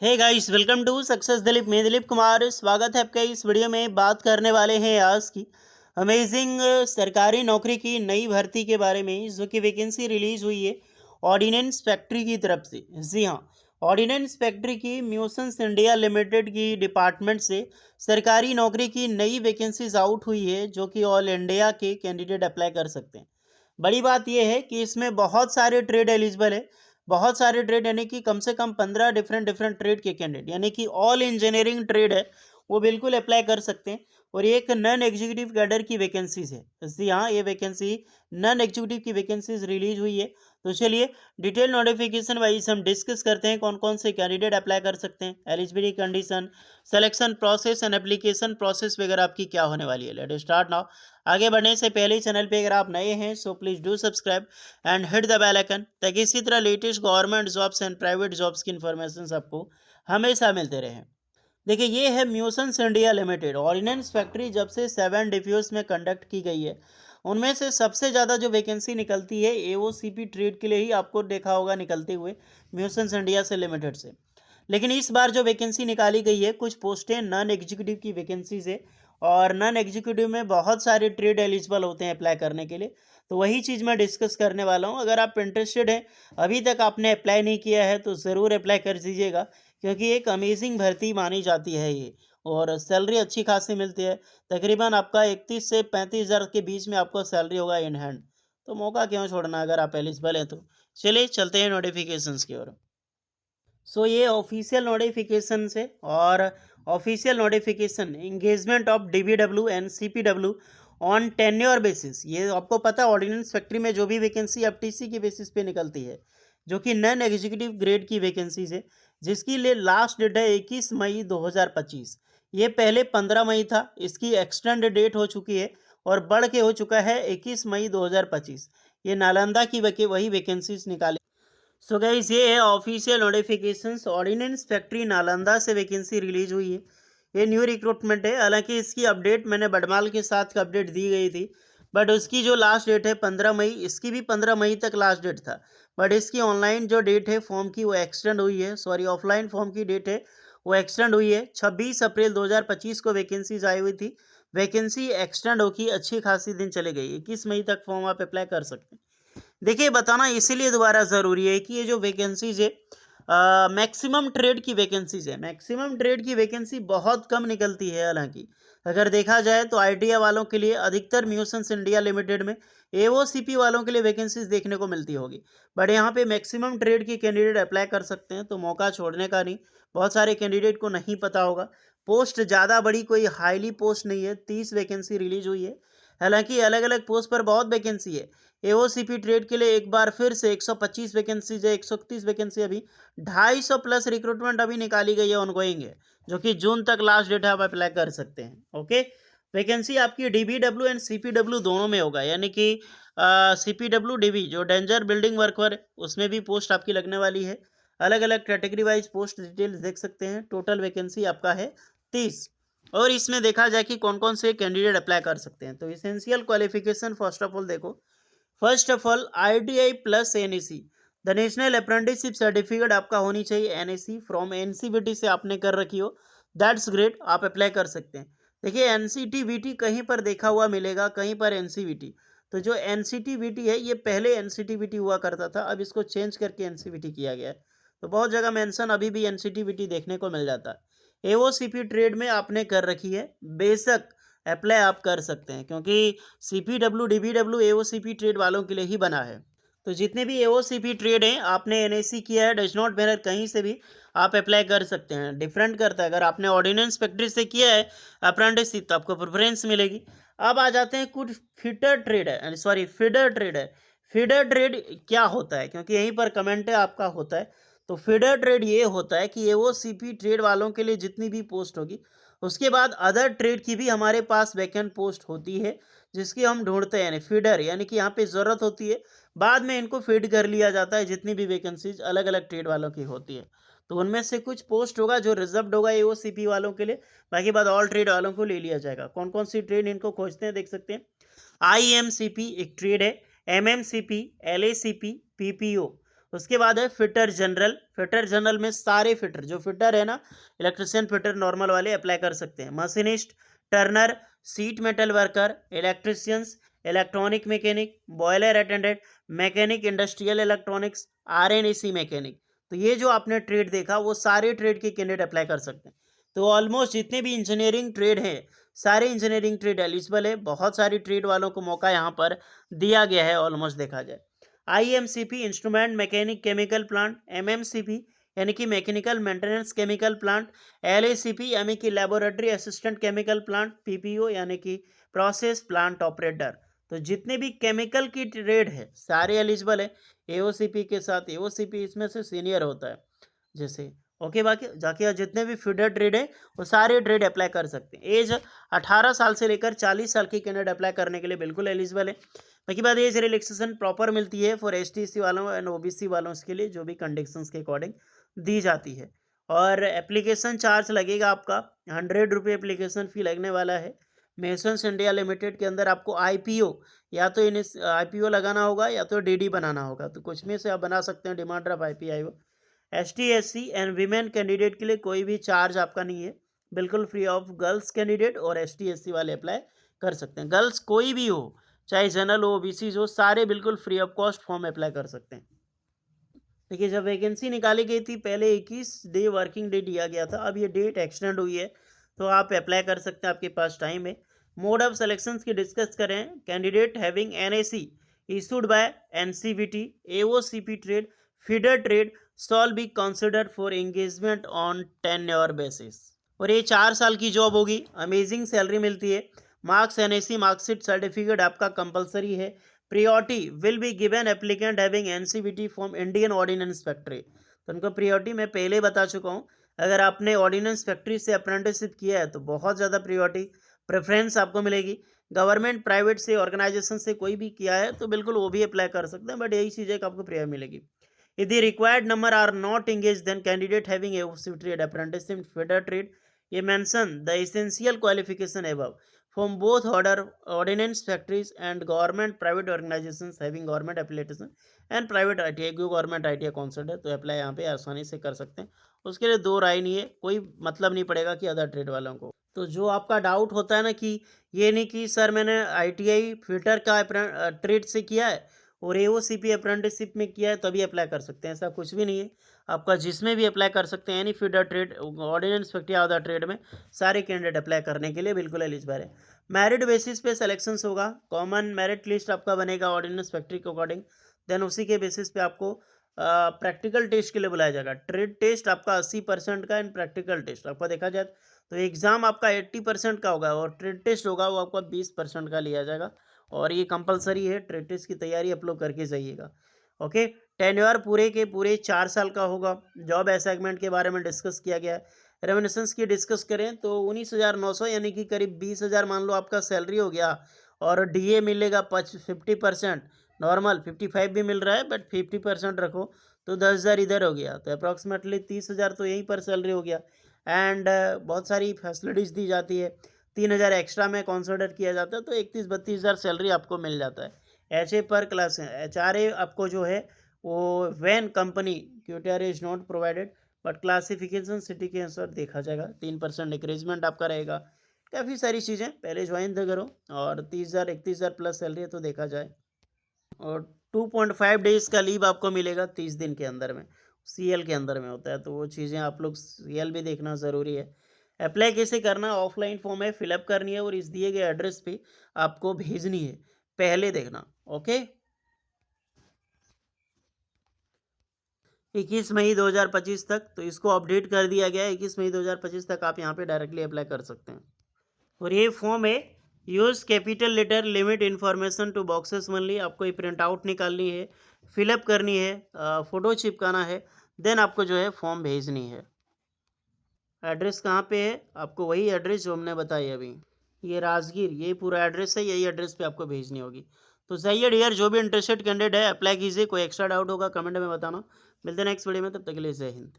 Hey guys, welcome to success Dilip. मैं दिलीप कुमार, स्वागत है आपका। इस वीडियो में बात करने वाले हैं आज की अमेजिंग सरकारी नौकरी की नई भर्ती के बारे में, जो कि वैकेंसी रिलीज हुई है ऑर्डिनेंस फैक्ट्री की तरफ से। जी हाँ, ऑर्डिनेंस फैक्ट्री की म्यूसन्स इंडिया लिमिटेड की डिपार्टमेंट से सरकारी नौकरी की नई वैकेंसीज आउट हुई है, जो कि ऑल इंडिया के कैंडिडेट अप्लाई कर सकते हैं। बड़ी बात यह है कि इसमें बहुत सारे ट्रेड एलिजिबल है। बहुत सारे ट्रेड यानी कि कम से कम 15 डिफरेंट डिफरेंट ट्रेड के कैंडिडेट, यानी कि ऑल इंजीनियरिंग ट्रेड है, वो बिल्कुल अप्लाई कर सकते हैं। और ये एक नॉन एग्जीक्यूटिव कैडर की वैकेंसीज है। जी हाँ, ये वैकेंसी नॉन एग्जीक्यूटिव की वैकेंसीज रिलीज हुई है। तो चलिए डिटेल नोटिफिकेशन वाइज हम डिस्कस करते हैं कौन कौन से कैंडिडेट अप्लाई कर सकते हैं, eligibility condition, selection process and application process वगैरह आपकी क्या होने वाली है। Let start now. आगे बढ़ने से पहले चैनल पे अगर आप नए हैं so please do subscribe and hit the bell icon, ताकि इसी तरह latest government jobs and private jobs की इन्फॉर्मेशन आपको हमेशा मिलते रहे। देखिए, ये है Munitions India Limited. Ordnance factory जब से 7 डिफ्यूज में कंडक्ट की गई है, उनमें से सबसे ज़्यादा जो वैकेंसी निकलती है एओसीपी ट्रेड के लिए ही आपको देखा होगा निकलते हुए, म्यूसन्स इंडिया से लिमिटेड से। लेकिन इस बार जो वैकेंसी निकाली गई है, कुछ पोस्टें नॉन एग्जीक्यूटिव की वैकेंसीज है, और नॉन एग्जीक्यूटिव में बहुत सारे ट्रेड एलिजिबल होते हैं अप्लाई करने के लिए। तो वही चीज़ मैं डिस्कस करने वाला हूँ। अगर आप इंटरेस्टेड हैं, अभी तक आपने अप्लाई नहीं किया है, तो ज़रूर अप्लाई कर दीजिएगा, क्योंकि एक अमेजिंग भर्ती मानी जाती है ये। और सैलरी अच्छी खासी मिलती है। तकरीबन आपका 31 से 35 हज़ार के बीच में आपको सैलरी होगा इन हैंड। तो मौका क्यों छोड़ना अगर आप एलिजिबल हैं तो। चलिए चलते हैं नोटिफिकेशंस की ओर। ये ऑफिशियल नोटिफिकेशन से, और official notification engagement of DBW and CPW on tenure basis. ये आपको पता है, ऑर्डिनेंस फैक्ट्री में जो भी वैकेंसी एफटीसी की बेसिस पे निकलती है, जो कि नॉन एग्जीक्यूटिव ग्रेड की वैकेंसीज है, जिसकी लिए लास्ट डेट है 21 मई 2025। ये पहले 15 मई था, इसकी एक्सटेंड डेट हो चुकी है और बढ़ के हो चुका है 21 मई 2025। ये नालंदा की वही वैकेंसीज निकाली। सो गाइस, ये है official notifications. Ordnance factory Nalanda से वैकेंसी रिलीज हुई है। ये न्यू रिक्रूटमेंट है। हालांकि इसकी अपडेट मैंने बडमाल के साथ का अपडेट दी गई थी, बट उसकी जो लास्ट डेट है 15 मई, इसकी भी 15 मई तक लास्ट डेट था। बट इसकी ऑनलाइन जो डेट है फॉर्म की, वो एक्सटेंड हुई है। सॉरी, ऑफलाइन फॉर्म की डेट है वो एक्सटेंड हुई है। 26 अप्रैल 2025 को वैकेंसीज आई हुई थी। वैकेंसी एक्सटेंड होगी, अच्छी खासी दिन चले गई। 21 मई तक फॉर्म आप अप्लाई कर सकते हैं। देखिए, बताना इसीलिए दोबारा ज़रूरी है कि ये जो वैकेंसीज है मैक्सिमम ट्रेड की वैकेंसीज है। मैक्सिमम ट्रेड की वैकेंसी बहुत कम निकलती है। हालांकि अगर देखा जाए तो आईटीआई वालों के लिए अधिकतर म्यूसन्स इंडिया लिमिटेड में, एओसीपी वालों के लिए वैकेंसीज देखने को मिलती होगी। बट यहाँ पे मैक्सिमम ट्रेड के कैंडिडेट अप्लाई कर सकते हैं, तो मौका छोड़ने का नहीं। बहुत सारे कैंडिडेट को नहीं पता होगा, पोस्ट ज़्यादा बड़ी कोई हाईली पोस्ट नहीं है। 30 वैकेंसी रिलीज हुई है। हालांकि अलग अलग पोस्ट पर बहुत वैकेंसी है। एओसीपी ट्रेड के लिए एक बार फिर से 125 वैकेंसीज है, 131 वैकेंसी अभी, 250 प्लस रिक्रूटमेंट अभी निकाली गई है, ऑनगोइंग है, जो कि जून तक लास्ट डेट है, आप अप्लाई कर सकते हैं। ओके, वैकेंसी आपकी डीबीडब्ल्यू एंड सीपीडब्ल्यू दोनों में होगा, यानी कि सीपीडब्ल्यू डीबी जो डेंजर बिल्डिंग वर्कर, उसमें भी पोस्ट आपकी लगने वाली है। अलग अलग कैटेगरी वाइज पोस्ट डिटेल्स देख सकते हैं। टोटल वैकेंसी आपका है 30। और इसमें देखा जाए कि कौन कौन से कैंडिडेट अप्लाई कर सकते हैं, तो essential qualification first of all देखो। First of all ITI plus NAC, the national apprenticeship certificate आपका होनी चाहिए। NAC फ्रॉम NCVT से आपने कर रखी हो, दैट्स ग्रेट, आप अप्लाई कर सकते हैं। देखिए, NCTVT कहीं पर देखा हुआ मिलेगा, कहीं पर NCVT। तो जो NCTVT है, ये पहले NCTVT हुआ करता था, अब इसको चेंज करके NCVT किया गया है। तो बहुत जगह मेंशन अभी भी NCTVT देखने को मिल जाता है। AOCP ट्रेड में आपने कर रखी है, बेशक अप्लाई आप कर सकते हैं, क्योंकि CPW DBW AOCP ट्रेड वालों के लिए ही बना है। तो जितने भी AOCP ट्रेड हैं, आपने NAC किया है, डज नॉट मैटर, कहीं से भी आप अप्लाई कर सकते हैं। डिफरेंट करता है, अगर आपने ऑर्डिनेंस फैक्ट्री से किया है अप्रेंटिसशिप, तो आपको प्रेफरेंस मिलेगी। अब आ जाते हैं कुछ फिटर ट्रेड है, सॉरी फीडर ट्रेड है। फीडर ट्रेड क्या होता है, क्योंकि यहीं पर कमेंट है आपका होता है। तो फीडर ट्रेड ये होता है कि AOCP ट्रेड वालों के लिए जितनी भी पोस्ट होगी, उसके बाद अदर ट्रेड की भी हमारे पास वैकेंट पोस्ट होती है, जिसकी हम ढूंढते हैं, यानी फीडर, यानी कि यहाँ पे ज़रूरत होती है, बाद में इनको फीड कर लिया जाता है। जितनी भी वैकेंसीज अलग अलग ट्रेड वालों की होती है, तो उनमें से कुछ पोस्ट होगा जो रिजर्व्ड होगा AOCP वालों के लिए, बाकी बाद ऑल ट्रेड वालों को ले लिया जाएगा। कौन कौन सी ट्रेड इनको खोजते हैं देख सकते हैं। IMCP एक ट्रेड है, MMCP, LACP, PPO, उसके बाद है फिटर जनरल। फिटर जनरल में सारे फिटर, जो फिटर है ना, इलेक्ट्रिशियन फिटर नॉर्मल वाले अप्लाई कर सकते हैं। Machinist, Turner, seat metal worker, electricians, electronic mechanic, boiler attendant, mechanic industrial electronics, RNC mechanic. तो ये जो आपने ट्रेड देखा वो सारे ट्रेड के कैंडिडेट अप्लाई कर सकते हैं। तो ऑलमोस्ट जितने भी इंजीनियरिंग ट्रेड हैं सारे इंजीनियरिंग ट्रेड एलिजिबल है। बहुत सारी ट्रेड वालों को मौका यहाँ पर दिया गया है ऑलमोस्ट देखा जाए। IMCP instrument mechanic chemical plant, MMCP यानी कि mechanical maintenance chemical plant, LACP यानी कि laboratory assistant chemical plant, PPO यानी कि प्रोसेस प्लांट ऑपरेटर। तो जितने भी केमिकल की ट्रेड है सारे एलिजिबल है AOCP के साथ। AOCP इसमें से सीनियर होता है जैसे। ओके, बाकी जाके जितने भी फीडर ट्रेड है वो सारे ट्रेड अप्लाई कर सकते हैं। एज 18 साल से लेकर 40 साल की कैंडिडेट अप्लाई करने के लिए बिल्कुल एलिजिबल है। बाकी बात एज रिलैक्सेशन प्रॉपर मिलती है फॉर STC वालों एंड OBC वालों के लिए, जो भी कंडीशंस के अकॉर्डिंग दी जाती है। और एप्लीकेशन चार्ज लगेगा आपका 100 रुपये एप्लीकेशन फ़ी लगने वाला है। मेसन्स इंडिया लिमिटेड के अंदर आपको IPO या तो IPO लगाना होगा या तो DD बनाना होगा। तो कुछ में से आप बना सकते हैं, demand draft IPO। ST SC and women candidate के लिए कोई भी चार्ज आपका नहीं है, बिल्कुल फ्री ऑफ। गर्ल्स कैंडिडेट और ST SC वाले अप्लाई कर सकते हैं। गर्ल्स कोई भी हो, चाहे जनरल हो, OBC हो, सारे बिल्कुल free of cost form apply कर सकते हैं। देखिए, जब वैकेंसी निकाली गई थी पहले 21 डे वर्किंग डे दिया गया था, अब ये डेट एक्सटेंड हुई है तो आप अप्लाई कर सकते हैं, आपके पास टाइम है। मोड ऑफ सिलेक्शंस की डिस्कस करें। Candidate having NAC issued by NCVT, AOCP trade, feeder trade shawl be considered for engagement on tenure basis. और ये 4 साल की जॉब होगी, अमेजिंग सैलरी मिलती है। मार्क्स NAC मार्कशीट सर्टिफिकेट आपका कंपलसरी है। Priority will be given applicant having NCVT from Indian ordnance factory. तो उनको प्रियोरिटी मैं पहले बता चुका हूँ, अगर आपने ऑर्डिनेंस फैक्ट्री से अप्रेंटिसशिप किया है तो बहुत ज़्यादा प्रियोरिटी प्रेफरेंस आपको मिलेगी। गवर्नमेंट प्राइवेट से ऑर्गेनाइजेशन से कोई भी किया है तो बिल्कुल वो भी अप्लाई कर सकते हैं, बट यही चीज़ें आपको प्रियर मिलेगी। If the required number are not engaged, then candidate having AOC trade, apprenticeship, feeder trade, ये mention the essential qualification above from both ordnance factories and government private organizations having government application and private ITI। जो government ITI concept है तो apply यहाँ पे आसानी से कर सकते हैं। उसके लिए दो राय नहीं है, कोई मतलब नहीं पड़ेगा कि अदर ट्रेड वालों को। तो जो आपका डाउट होता है ना कि ये नहीं कि सर मैंने ITI फिटर का ट्रेड से किया है और AOCP अप्रेंटिसशिप में किया है तभी अप्लाई कर सकते हैं, ऐसा कुछ भी नहीं है। आपका जिसमें भी अप्लाई कर सकते हैं, any feeder trade, ordnance factory या अदर ट्रेड में सारे कैंडिडेट अप्लाई करने के लिए बिल्कुल एलिजिबल है। मेरिट बेसिस पे सिलेक्शंस होगा, कॉमन मेरिट लिस्ट आपका बनेगा ऑर्डिनेंस फैक्ट्री के अकॉर्डिंग, देन उसी के बेसिस पे आपको प्रैक्टिकल टेस्ट के लिए बुलाया जाएगा। ट्रेड टेस्ट आपका 80% का एंड प्रैक्टिकल टेस्ट आपका देखा जाए तो एग्ज़ाम आपका 80% का होगा और ट्रेड टेस्ट होगा वो आपका 20% का लिया जाएगा। और ये कंपलसरी है, ट्रेड टेस्ट की तैयारी आप लोग करके जाइएगा। ओके, टेन्योर पूरे के पूरे 4 साल का होगा। जॉब असाइनमेंट के बारे में डिस्कस किया गया है। रेमिनेशंस की डिस्कस करें तो 19,900 यानी कि करीब 20,000 मान लो आपका सैलरी हो गया। और DA मिलेगा 50%, नॉर्मल 55 भी मिल रहा है बट 50% रखो तो 10,000 इधर हो गया, तो अप्रॉक्सीमेटली 30,000 तो यहीं पर सैलरी हो गया। एंड बहुत सारी फैसिलिटीज़ दी जाती है, 3,000 एक्स्ट्रा में कंसिडर किया जाता है तो 31-32,000 सैलरी आपको मिल जाता है। HA पर क्लास HRA आपको जो है वो when company QTR is not provided but classification city के अनुसार देखा जाएगा। 3% इंक्रीजमेंट आपका रहेगा। काफ़ी सारी चीज़ें पहले ज्वाइन तो करो और 30,000 31,000 प्लस सैलरी है तो देखा जाए। और 2.5 डेज़ का लीव आपको मिलेगा 30 दिन के अंदर में, CL के अंदर में होता है, तो वो चीज़ें आप लोग CL भी देखना ज़रूरी है। अप्लाई कैसे करना, ऑफलाइन फॉर्म है, फिलअप करनी है और इस दिए गए एड्रेस पे आपको भेजनी है, पहले देखना। ओके, 21 मई 2025 तक, तो इसको अपडेट कर दिया गया है। 21 मई 2025 तक आप यहाँ पे डायरेक्टली अप्लाई कर सकते हैं। और ये फॉर्म है, use capital letter, limit information to boxes only. आपको ये प्रिंट आउट निकालनी है, फिलअप करनी है, फ़ोटो चिपकाना है, देन आपको जो है फॉर्म भेजनी है। एड्रेस कहाँ पे है, आपको वही एड्रेस जो हमने बताई अभी, ये राजगीर, ये पूरा एड्रेस है, यही एड्रेस पे आपको भेजनी होगी। तो सही है डियर, जो भी इंटरेस्टेड कैंडिडेट है अप्लाई कीजिए। कोई एक्स्ट्रा डाउट होगा कमेंट में बताना। मिलते हैं नेक्स्ट वीडियो में, तब तक के लिए जय हिंद।